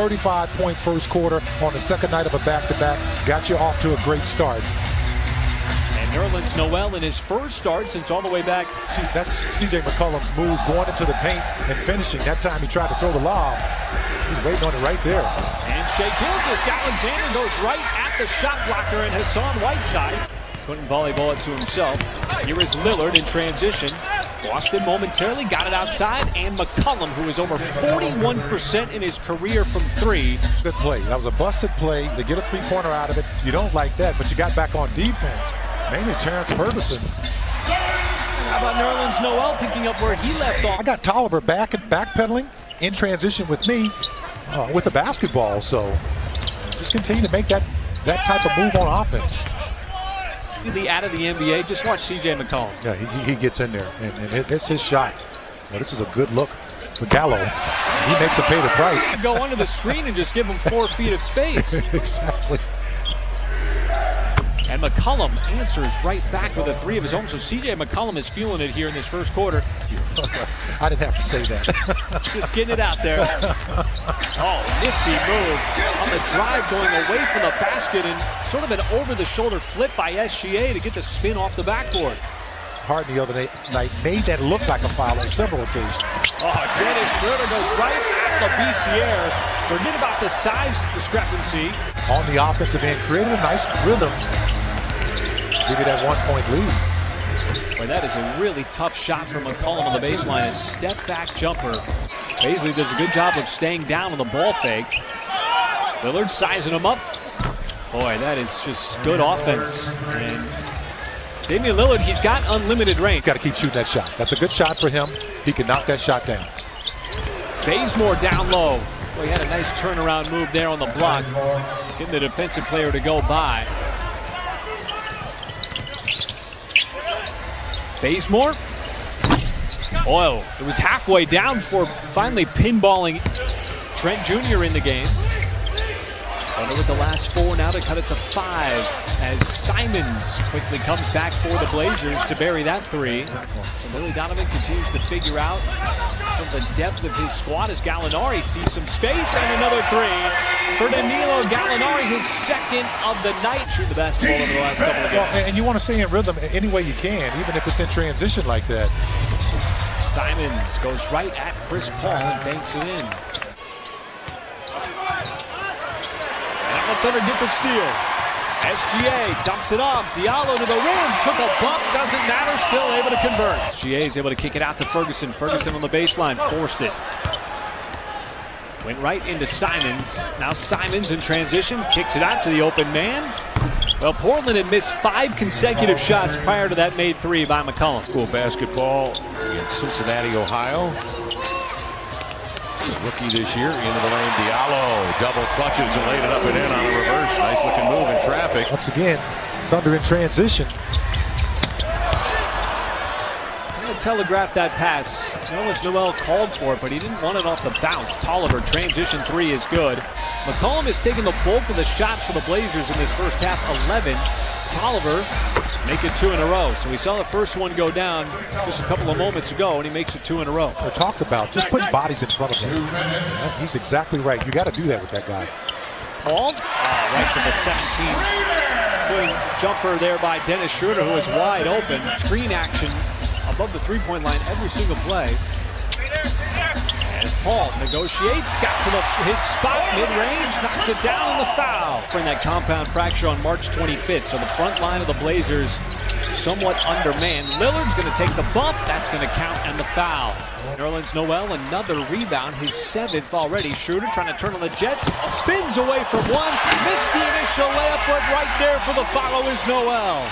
35-point first quarter on the second night of a back-to-back. Got you off to a great start. And Nerlens Noel in his first start since all the way back. See, that's C.J. McCollum's move, going into the paint and finishing. That time he tried to throw the lob. He's waiting on it right there. And Shai Gilgeous-Alexander goes right at the shot blocker and Hassan Whiteside. Couldn't volleyball it to himself. Here is Lillard in transition. Boston momentarily got it outside, and McCollum, who is over 41% in his career from three. Good play. That was a busted play. They get a three-pointer out of it. You don't like that, but you got back on defense. Mainly Terrence Ferguson. How about Nerlens Noel picking up where he left off? I got Tolliver backpedaling in transition with me with the basketball. So just continue to make that type of move on offense. Out of the NBA, just watch C.J. McCollum. Yeah, he gets in there, and it's his shot. Now, this is a good look for Gallo. He makes him pay the price. Go under the screen and just give him 4 feet of space. Exactly. And McCollum answers right back with a 3 of his own. So C.J. McCollum is feeling it here in this first quarter. I didn't have to say that. Just getting it out there. Oh, nifty move on the drive, going away from the basket, and sort of an over-the-shoulder flip by SGA to get the spin off the backboard. Harden the other night made that look like a foul on several occasions. Oh, Dennis Schroeder goes right at the BCR. Forget about the size discrepancy. On the offensive end, created a nice rhythm. Give you that 1-point lead. Boy, that is a really tough shot from McCollum on the baseline. A step-back jumper. Baisley does a good job of staying down on the ball fake. Lillard sizing him up. Boy, that is just good offense. And Damian Lillard, he's got unlimited range. He's got to keep shooting that shot. That's a good shot for him. He can knock that shot down. Bazemore down low. Boy, he had a nice turnaround move there on the block. Getting the defensive player to go by. Bazemore. Oh, it was halfway down for finally pinballing Trent Jr. in the game. Under with the last 4 now to cut it to 5 as Simons quickly comes back for the Blazers to bury that 3. So Billy Donovan continues to figure out from the depth of his squad as Gallinari sees some space, and another 3 for Danilo Gallinari, his 2nd of the night. Shooting the basketball over the last couple of games. Well, and you want to stay in rhythm any way you can, even if it's in transition like that. Simons goes right at Chris Paul and banks it in. Thunder get the steal. SGA dumps it off. Diallo to the rim. Took a bump. Doesn't matter. Still able to convert. SGA is able to kick it out to Ferguson. Ferguson on the baseline. Forced it. Went right into Simons. Now Simons in transition. Kicks it out to the open man. Well, Portland had missed 5 consecutive shots prior to that made 3 by McCollum. School basketball in Cincinnati, Ohio. Rookie this year, into the lane, Diallo, double clutches and laid it up and in on a reverse. Nice looking move in traffic. Once again, Thunder in transition. Trying to telegraph that pass. Nerlens Noel called for it, but he didn't want it off the bounce. Tolliver, transition 3 is good. McCollum has taken the bulk of the shots for the Blazers in this first half, 11. Tolliver make it 2 in a row. So we saw the first one go down just a couple of moments ago, and he makes it 2 in a row. We're talked about just putting bodies in front of him. He's exactly right. You got to do that with that guy. Paul, right to the 17-foot jumper there by Dennis Schroeder, who is wide open. Screen action above the three-point line every single play. As Paul negotiates, got to his spot mid-range, knocks it down on the foul. In that compound fracture on March 25th, so the front line of the Blazers somewhat undermanned. Lillard's going to take the bump, that's going to count, and the foul. Nerlens Noel, another rebound, his 7th already. Schroeder trying to turn on the Jets, spins away from one, missed the initial layup, but right there for the follow is Noel.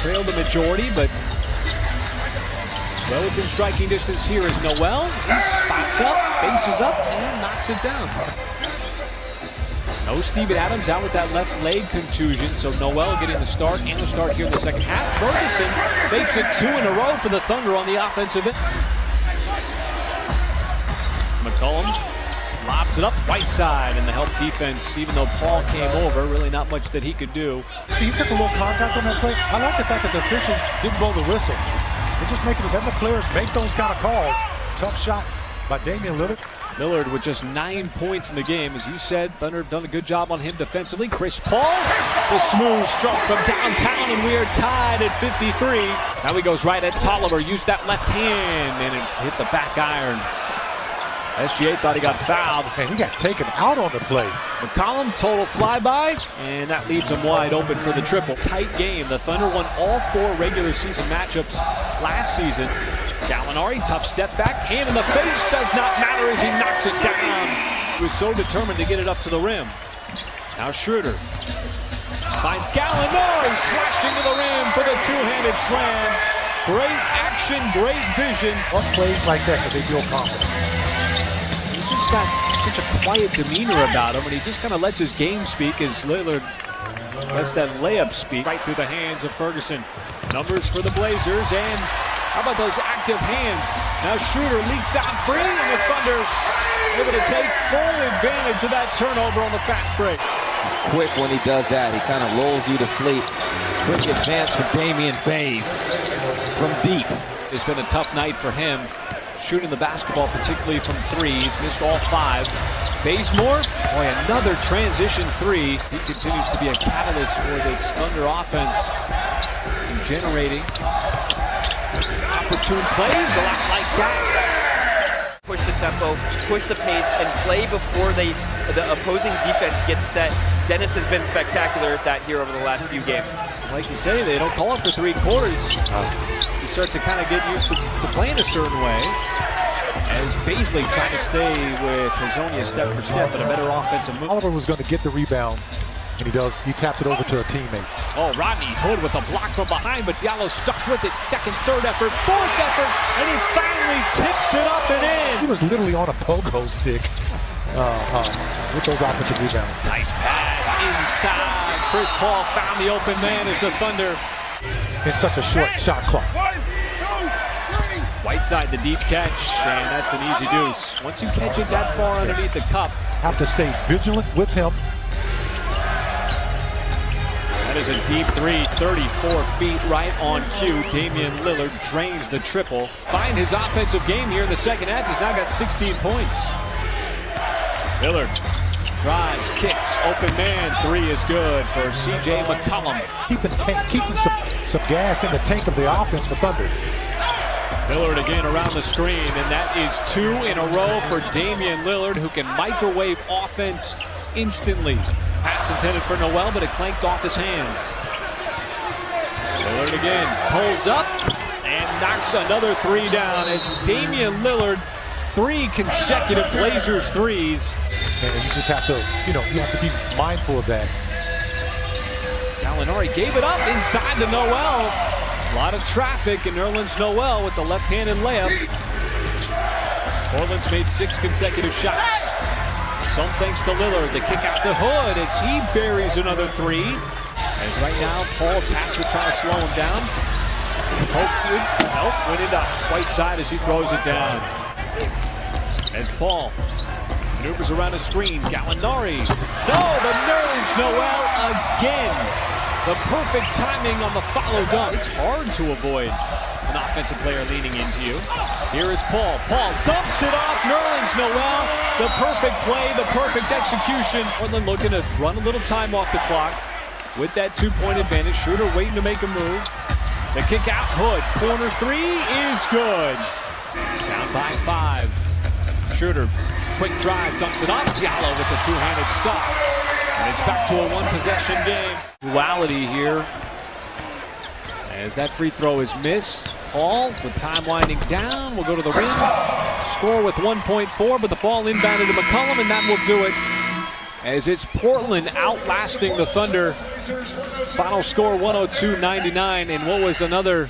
Trailed the majority, but well within striking distance here is Noel. He spots up, faces up, and knocks it down. No Steven Adams out with that left leg contusion, so Noel getting the start and the start here in the second half. Ferguson makes it 2 in a row for the Thunder on the offensive end. McCollum lobs it up, Whiteside, and the help defense, even though Paul came over, really not much that he could do. See, he took a little contact on that play. I like the fact that the officials didn't blow the whistle. They're just making it, letting the players make those kind of calls. Tough shot by Damian Lillard. Lillard with just 9 points in the game. As you said, Thunder have done a good job on him defensively. Chris Paul, the smooth stroke from downtown, and we are tied at 53. Now he goes right at Tolliver, used that left hand, and it hit the back iron. SGA thought he got fouled. And he got taken out on the play. McCollum, total flyby, and that leaves him wide open for the triple. Tight game. The Thunder won all 4 regular season matchups last season. Gallinari, tough step back, hand in the face, does not matter as he knocks it down. He was so determined to get it up to the rim. Now Schroeder finds Gallinari, slashing to the rim for the two-handed slam. Great action, great vision. What plays like that because they feel confidence? He's just got such a quiet demeanor about him, and he just kind of lets his game speak as Lillard lets that layup speak right through the hands of Ferguson. Numbers for the Blazers, and how about those active hands? Now Schroeder leaks out free, and the Thunder able to take full advantage of that turnover on the fast break. He's quick when he does that. He kind of lulls you to sleep. Quick advance from Damian Bays from deep. It's been a tough night for him, shooting the basketball, particularly from 3. He's missed all 5. Bazemore, boy, another transition 3. He continues to be a catalyst for this Thunder offense in generating opportune plays, a lot like that. Push the tempo, push the pace, and play before the opposing defense gets set. Dennis has been spectacular at that here over the last few games. Like you say, they don't call it for 3 quarters. You start to kind of get used to playing a certain way. As Baisley trying to stay with Hazonia step for step, but a better offensive move. Oliver was going to get the rebound, and he does. He tapped it over to a teammate. Oh, Rodney Hood with a block from behind, but Diallo stuck with it. Second, third effort, fourth effort, and he finally tips it up and in. He was literally on a pogo stick with those offensive rebounds. Nice pass inside. Chris Paul found the open man as the Thunder. In such a short shot clock. Whiteside, the deep catch, and that's an easy deuce. Once you catch it that far underneath the cup. Have to stay vigilant with him. That is a deep 3, 34 feet right on cue. Damian Lillard drains the triple. Find his offensive game here in the second half. He's now got 16 points. Lillard drives, kicks, open man. 3 is good for CJ McCollum. Keeping some gas in the tank of the offense for Thunder. Lillard again around the screen, and that is 2 in a row for Damian Lillard, who can microwave offense instantly. Pass intended for Noel, but it clanked off his hands. Lillard again pulls up and knocks another 3 down as Damian Lillard, 3 consecutive Blazers threes. And you just have to, you have to be mindful of that. Gallinari gave it up inside to Noel. A lot of traffic, and Nerlens Noel with the left-handed layup. Portland's made 6 consecutive shots. Some thanks to Lillard. The kick out to Hood as he buries another 3. As right now, Paul Tasker trying to slow him down. Nope, went it up. Whiteside as he throws it down. As Paul maneuvers around a screen. Gallinari. No, the Nerlens Noel again. The perfect timing on the follow dunk. It's hard to avoid an offensive player leaning into you. Here is Paul. Paul dumps it off. Nerlens Noel. The perfect play, the perfect execution. Portland looking to run a little time off the clock with that 2-point advantage. Schroeder waiting to make a move. The kick out. Hood. Corner 3 is good. Down by 5. Schroeder, quick drive, dumps it off. Diallo with the 2-handed stuff. And it's back to a 1-possession game. Duality here as that free throw is missed. Paul with time winding down will go to the rim. Score with 1.4, but the ball inbounded to McCollum, and that will do it. As it's Portland outlasting the Thunder. Final score 102-99, and what was another